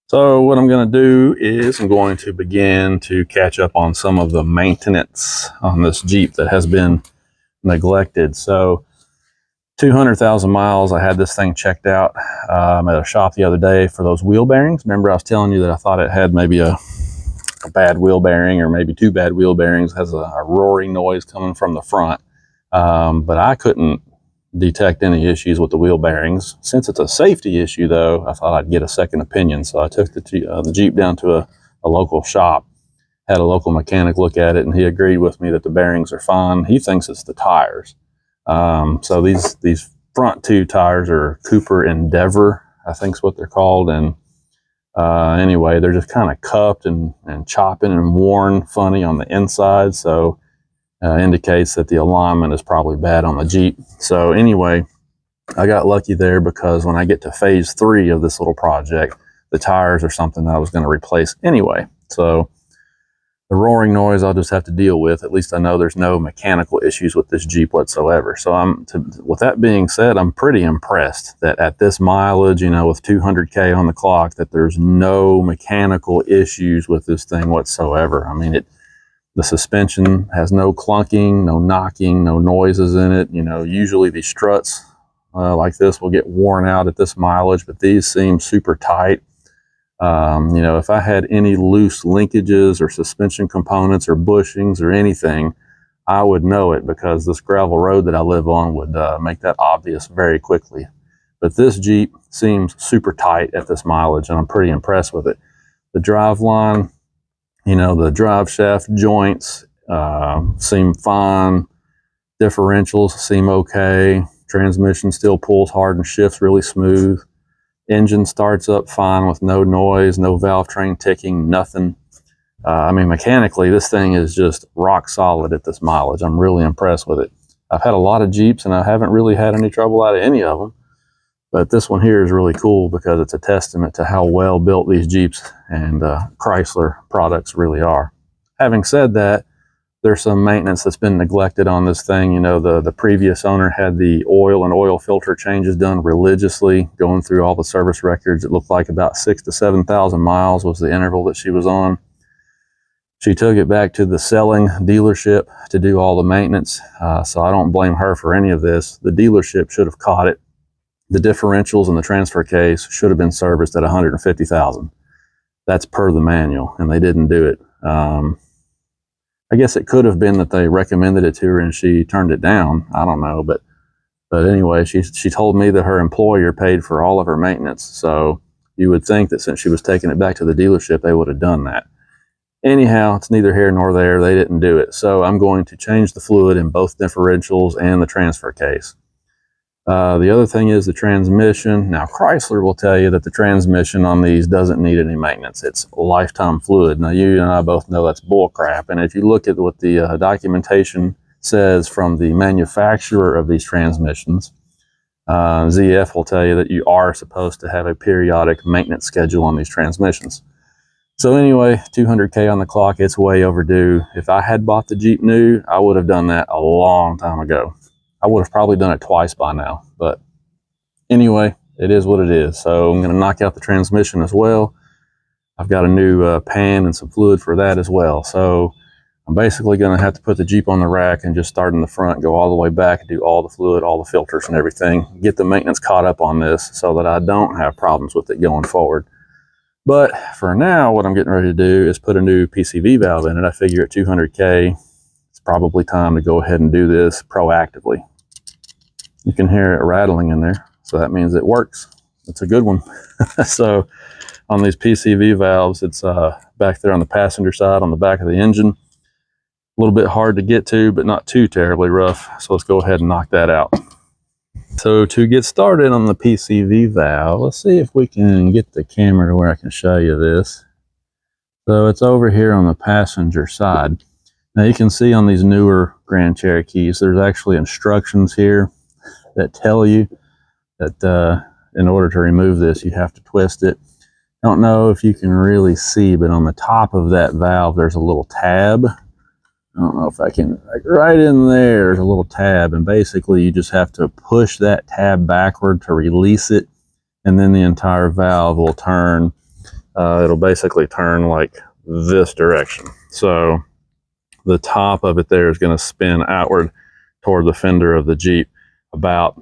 So what I'm going to do is I'm going to begin to catch up on some of the maintenance on this Jeep that has been neglected. So 200,000 miles, I had this thing checked out at a shop the other day for those wheel bearings. Remember I was telling you that I thought it had maybe a bad wheel bearing or maybe two bad wheel bearings. It has a roaring noise coming from the front. But I couldn't detect any issues with the wheel bearings. Since it's a safety issue though, I thought I'd get a second opinion. So I took the Jeep down to a local shop, had a local mechanic look at it, and he agreed with me that the bearings are fine. He thinks it's the tires. So these front two tires are Cooper Endeavor, I think is what they're called. And anyway, they're just kind of cupped and chopping and worn funny on the inside. So indicates that the alignment is probably bad on the Jeep. So anyway, I got lucky there because when I get to phase 3 of this little project, the tires are something that I was going to replace anyway. So the roaring noise I'll just have to deal with. At least I know there's no mechanical issues with this Jeep whatsoever. So with that being said, I'm pretty impressed that at this mileage, you know, with 200K on the clock, that there's no mechanical issues with this thing whatsoever. I mean, the suspension has no clunking, no knocking, no noises in it. You know, usually these struts like this will get worn out at this mileage, but these seem super tight. You know, if I had any loose linkages or suspension components or bushings or anything, I would know it because this gravel road that I live on would make that obvious very quickly. But this Jeep seems super tight at this mileage, and I'm pretty impressed with it. The drive line, you know, the drive shaft joints seem fine. Differentials seem okay. Transmission still pulls hard and shifts really smooth. Engine starts up fine with no noise, no valve train ticking, nothing. I mean, mechanically, this thing is just rock solid at this mileage. I'm really impressed with it. I've had a lot of Jeeps and I haven't really had any trouble out of any of them. But this one here is really cool because it's a testament to how well built these Jeeps and Chrysler products really are. Having said that, there's some maintenance that's been neglected on this thing. You know, the previous owner had the oil and oil filter changes done religiously, going through all the service records. It looked like about 6,000 to 7,000 miles was the interval that she was on. She took it back to the selling dealership to do all the maintenance. So I don't blame her for any of this. The dealership should have caught it. The differentials in the transfer case should have been serviced at 150,000. That's per the manual, and they didn't do it. I guess it could have been that they recommended it to her and she turned it down. I don't know, but anyway, she told me that her employer paid for all of her maintenance. So you would think that since she was taking it back to the dealership, they would have done that. Anyhow, it's neither here nor there. They didn't do it. So I'm going to change the fluid in both differentials and the transfer case. The other thing is the transmission. Now, Chrysler will tell you that the transmission on these doesn't need any maintenance. It's lifetime fluid. Now, you and I both know that's bull crap. And if you look at what the documentation says from the manufacturer of these transmissions, ZF will tell you that you are supposed to have a periodic maintenance schedule on these transmissions. So anyway, 200K on the clock, it's way overdue. If I had bought the Jeep new, I would have done that a long time ago. I would have probably done it twice by now, but anyway, it is what it is. So I'm going to knock out the transmission as well. I've got a new pan and some fluid for that as well. So I'm basically going to have to put the Jeep on the rack and just start in the front, go all the way back and do all the fluid, all the filters and everything, get the maintenance caught up on this so that I don't have problems with it going forward. But for now, what I'm getting ready to do is put a new PCV valve in it. I figure at 200K, it's probably time to go ahead and do this proactively. You can hear it rattling in there, so that means it works. It's a good one. So on these PCV valves, it's back there on the passenger side on the back of the engine. A little bit hard to get to, but not too terribly rough. So let's go ahead and knock that out. So to get started on the PCV valve, let's see if we can get the camera to where I can show you this. So it's over here on the passenger side. Now you can see on these newer Grand Cherokees, there's actually instructions here that tell you that in order to remove this, you have to twist it. I don't know if you can really see, but on the top of that valve, there's a little tab. I don't know if I can, like right in there's a little tab, and basically you just have to push that tab backward to release it, and then the entire valve will turn it'll basically turn like this direction. So the top of it there is going to spin outward toward the fender of the Jeep about,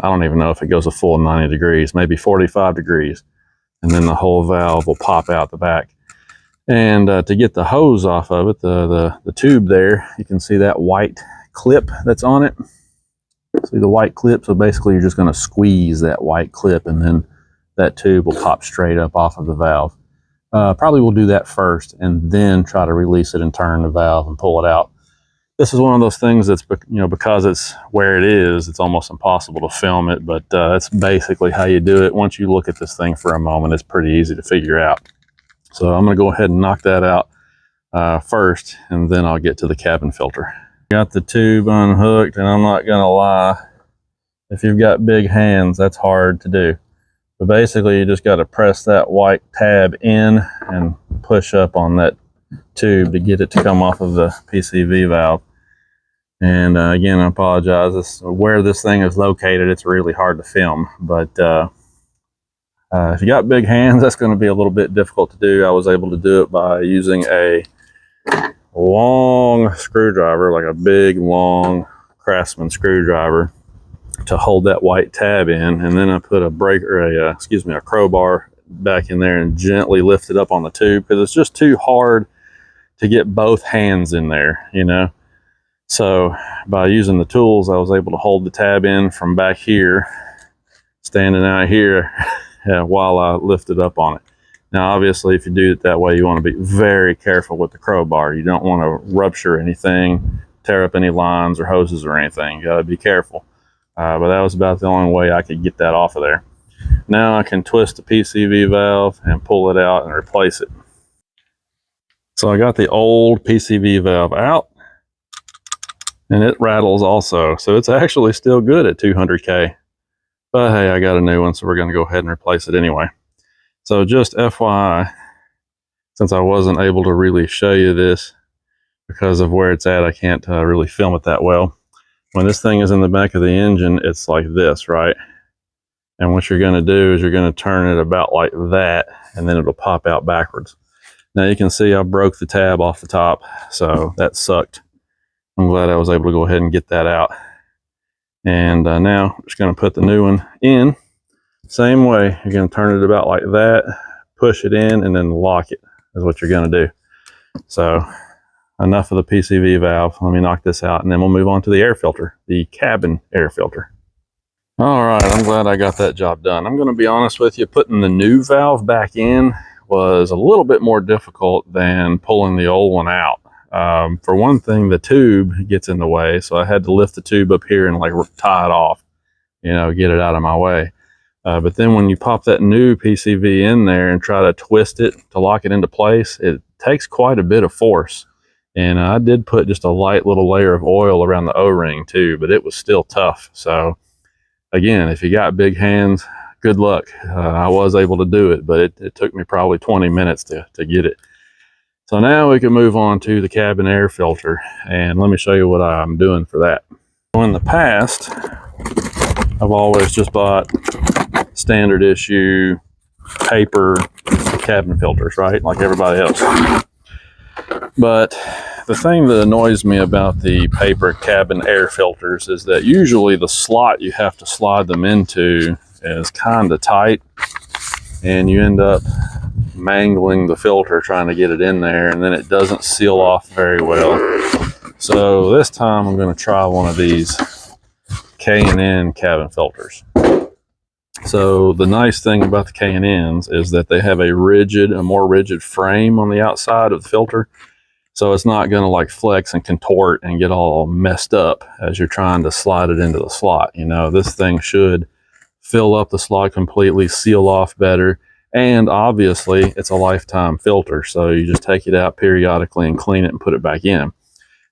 I don't even know if it goes a full 90 degrees, maybe 45 degrees. And then the whole valve will pop out the back. And to get the hose off of it, the tube there, you can see that white clip that's on it. See the white clip? So basically you're just going to squeeze that white clip and then that tube will pop straight up off of the valve. Probably we'll do that first and then try to release it and turn the valve and pull it out. This is one of those things that's, you know, because it's where it is, it's almost impossible to film it, but that's basically how you do it. Once you look at this thing for a moment, it's pretty easy to figure out. So I'm going to go ahead and knock that out first, and then I'll get to the cabin filter. Got the tube unhooked, and I'm not going to lie, if you've got big hands, that's hard to do. But basically, you just got to press that white tab in and push up on that tube to get it to come off of the PCV valve. And again, I apologize. Where this thing is located, it's really hard to film. But if you got big hands, that's going to be a little bit difficult to do. I was able to do it by using a long screwdriver, like a big, long Craftsman screwdriver, to hold that white tab in. And then I put a crowbar back in there and gently lift it up on the tube, because it's just too hard to get both hands in there, you know. So by using the tools, I was able to hold the tab in from back here, standing out here, while I lifted up on it. Now, obviously, if you do it that way, you want to be very careful with the crowbar. You don't want to rupture anything, tear up any lines or hoses or anything. You got to be careful. But that was about the only way I could get that off of there. Now I can twist the PCV valve and pull it out and replace it. So I got the old PCV valve out, and it rattles also. So it's actually still good at 200K. But hey, I got a new one, so we're going to go ahead and replace it anyway. So just FYI, since I wasn't able to really show you this because of where it's at, I can't really film it that well. When this thing is in the back of the engine, it's like this, right? And what you're going to do is you're going to turn it about like that, and then it'll pop out backwards. Now you can see I broke the tab off the top, so that sucked. I'm glad I was able to go ahead and get that out. And now I'm just going to put the new one in. Same way, you're going to turn it about like that, push it in, and then lock it is what you're going to do. So enough of the PCV valve. Let me knock this out, and then we'll move on to the air filter, the cabin air filter. All right, I'm glad I got that job done. I'm going to be honest with you, putting the new valve back in was a little bit more difficult than pulling the old one out. For one thing, the tube gets in the way, so I had to lift the tube up here and like tie it off, you know, get it out of my way. But then when you pop that new PCV in there and try to twist it to lock it into place, it takes quite a bit of force. And I did put just a light little layer of oil around the O-ring too, but it was still tough. So again, if you got big hands, good luck. I was able to do it, but it took me probably 20 minutes to get it. So now we can move on to the cabin air filter, and let me show you what I'm doing for that. In the past, I've always just bought standard issue paper cabin filters, right? Like everybody else. But the thing that annoys me about the paper cabin air filters is that usually the slot you have to slide them into is kind of tight, and you end up mangling the filter trying to get it in there, and then it doesn't seal off very well. So this time I'm going to try one of these K&N cabin filters. So the nice thing about the K&Ns is that they have a more rigid frame on the outside of the filter. So it's not going to like flex and contort and get all messed up as you're trying to slide it into the slot. You know, this thing should fill up the slot completely, seal off better. And obviously it's a lifetime filter. So you just take it out periodically and clean it and put it back in.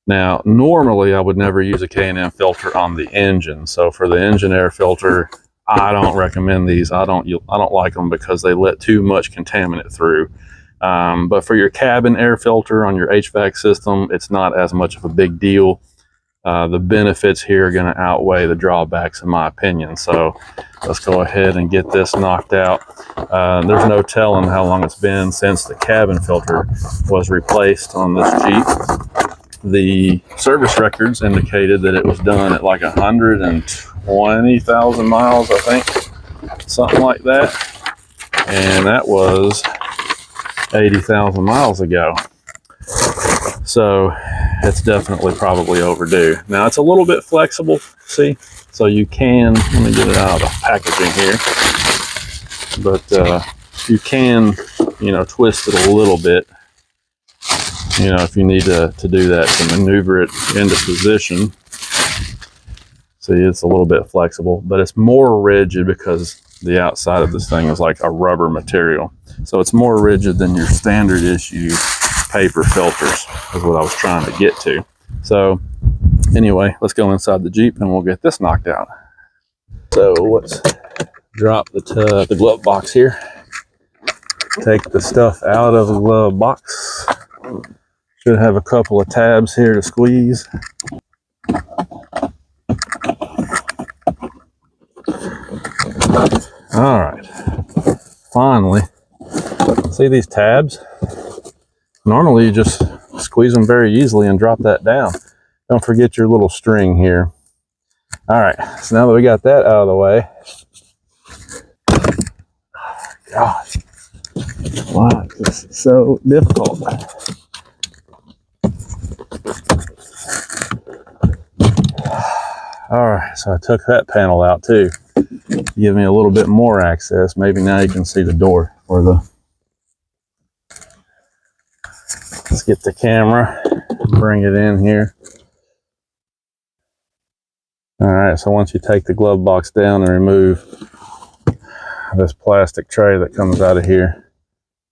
Now, normally I would never use a K&N filter on the engine. So for the engine air filter, I don't recommend these. I don't like them because they let too much contaminant through. But for your cabin air filter on your HVAC system, it's not as much of a big deal. the benefits here are going to outweigh the drawbacks in my opinion. So let's go ahead and get this knocked out. There's no telling how long it's been since the cabin filter was replaced on this Jeep. The service records indicated that it was done at like 120,000 miles, I think, something like that. And that was 80,000 miles ago. So it's definitely probably overdue. Now it's a little bit flexible, see? So you can, let me get it out of the packaging here. But you can, you know, twist it a little bit, you know, if you need to do that, to maneuver it into position. See, it's a little bit flexible, but it's more rigid because the outside of this thing is like a rubber material. So it's more rigid than your standard issue paper filters, is what I was trying to get to. So anyway, let's go inside the Jeep and we'll get this knocked out. So let's drop the glove box here. Take the stuff out of the glove box. Should have a couple of tabs here to squeeze. All right, finally, see these tabs? Normally you just squeeze them very easily and drop that down. Don't forget your little string here. All right, so now that we got that out of the way, gosh, wow, this is so difficult. All right, so I took that panel out too. Give me a little bit more access. Maybe now you can see the door or the. Let's get the camera, bring it in here. All right, so once you take the glove box down and remove this plastic tray that comes out of here,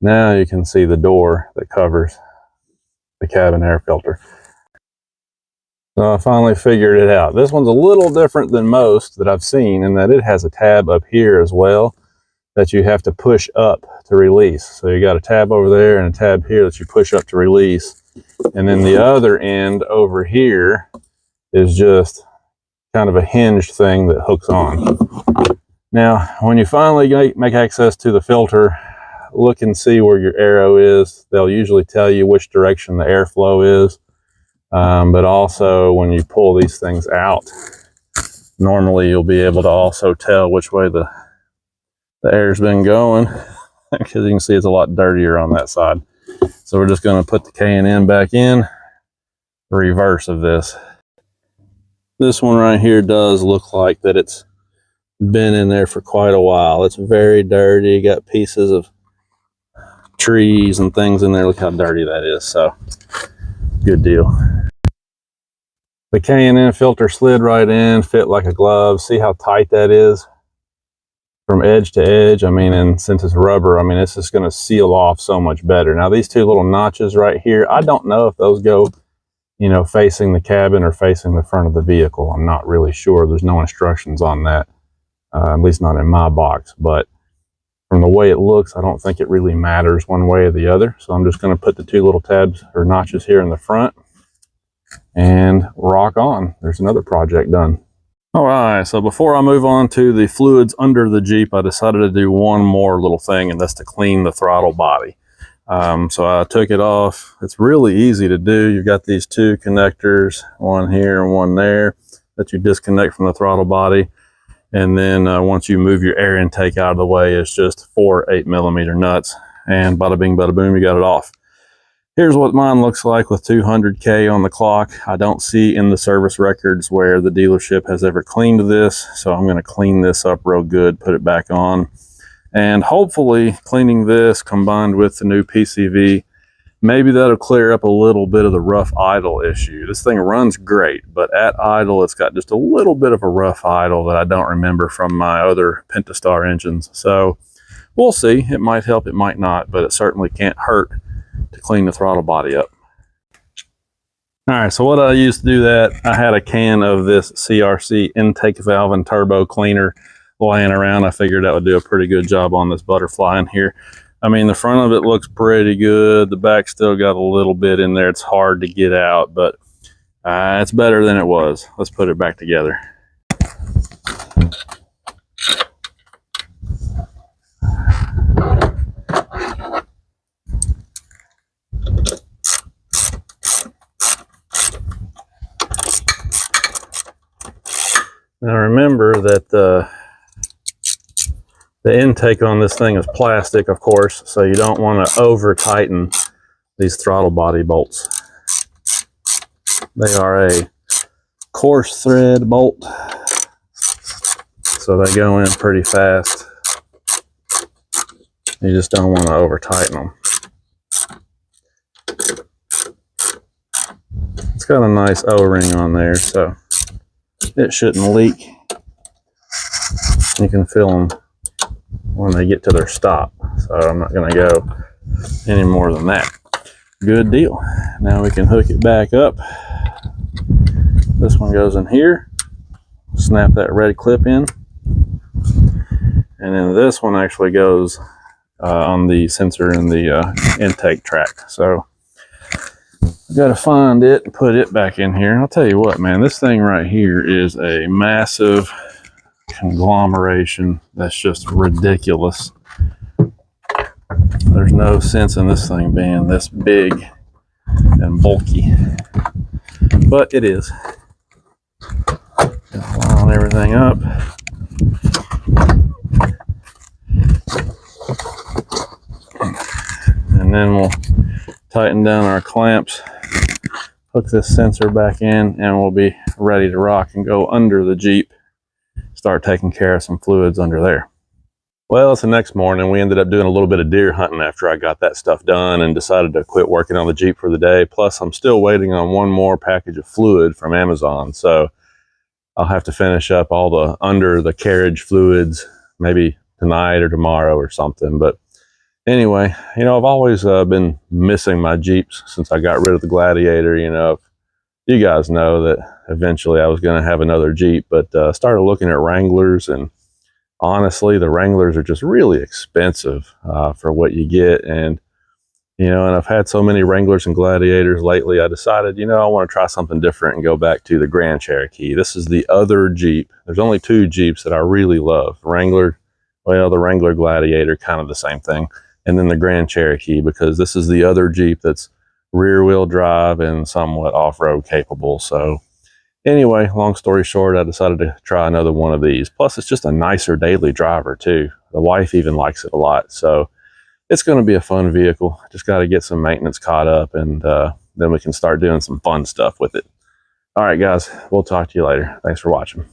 now you can see the door that covers the cabin air filter. So I finally figured it out. This one's a little different than most that I've seen in that it has a tab up here as well that you have to push up to release. So you got a tab over there and a tab here that you push up to release. And then the other end over here is just kind of a hinged thing that hooks on. Now, when you finally make access to the filter, look and see where your arrow is. They'll usually tell you which direction the airflow is. But also when you pull these things out, normally you'll be able to also tell which way the air's been going, because you can see it's a lot dirtier on that side. So we're just going to put the K&N back in, reverse of this. This one right here does look like that it's been in there for quite a while. It's very dirty, got pieces of trees and things in there. Look how dirty that is. So good deal. The K&N filter slid right in, fit like a glove. See how tight that is from edge to edge? I mean, and since it's rubber, I mean, it's just going to seal off so much better. Now, these two little notches right here, I don't know if those go, you know, facing the cabin or facing the front of the vehicle. I'm not really sure. There's no instructions on that, at least not in my box. But from the way it looks, I don't think it really matters one way or the other. So I'm just going to put the two little tabs or notches here in the front and rock on. There's another project done. All right, so before I move on to the fluids under the Jeep, I decided to do one more little thing, and that's to clean the throttle body. So I took it off. It's really easy to do. You've got these two connectors, one here and one there, that you disconnect from the throttle body. And then once you move your air intake out of the way, it's just 4 8mm nuts, and bada bing, bada boom, you got it off. Here's what mine looks like with 200K on the clock. I don't see in the service records where the dealership has ever cleaned this, so I'm going to clean this up real good, put it back on. And hopefully cleaning this combined with the new PCV, maybe that'll clear up a little bit of the rough idle issue. This thing runs great, but at idle, it's got just a little bit of a rough idle that I don't remember from my other Pentastar engines. So we'll see. It might help, it might not, but it certainly can't hurt to clean the throttle body up. All right, so what I used to do that, I had a can of this CRC intake valve and turbo cleaner laying around. I figured that would do a pretty good job on this butterfly in here. I mean, the front of it looks pretty good. The back still got a little bit in there. It's hard to get out, but It's better than it was. Let's put it back together. Now remember that the intake on this thing is plastic, of course, so you don't want to over tighten these throttle body bolts. They are a coarse thread bolt, so they go in pretty fast. You just don't want to over tighten them. It's got a nice O-ring on there, so it shouldn't leak. You can feel them when they get to their stop, so I'm not going to go any more than that. Good deal. Now we can hook it back up. This one goes in here. Snap that red clip in, and then this one actually goes on the sensor in the intake track. So I got to find it and put it back in here. And I'll tell you what, man, this thing right here is a massive conglomeration that's just ridiculous. There's no sense in this thing being this big and bulky, but it is. Just line everything up. And then we'll tighten down our clamps, hook this sensor back in, and we'll be ready to rock and go under the Jeep, start taking care of some fluids under there. Well, it's the next morning. We ended up doing a little bit of deer hunting after I got that stuff done and decided to quit working on the Jeep for the day. Plus, I'm still waiting on one more package of fluid from Amazon. So I'll have to finish up all the under the carriage fluids, maybe tonight or tomorrow or something. But anyway, you know, I've always been missing my Jeeps since I got rid of the Gladiator. You know, you guys know that eventually I was going to have another Jeep, but started looking at Wranglers, and honestly, the Wranglers are just really expensive for what you get. And, you know, and I've had so many Wranglers and Gladiators lately, I decided, you know, I want to try something different and go back to the Grand Cherokee. This is the other Jeep. There's only two Jeeps that I really love. Wrangler, well, the Wrangler Gladiator, kind of the same thing. And then the Grand Cherokee, because this is the other Jeep that's rear wheel drive and somewhat off-road capable. So anyway, long story short, I decided to try another one of these. Plus, it's just a nicer daily driver too. The wife even likes it a lot. So it's going to be a fun vehicle. Just got to get some maintenance caught up, and then we can start doing some fun stuff with it. All right, guys, we'll talk to you later. Thanks for watching.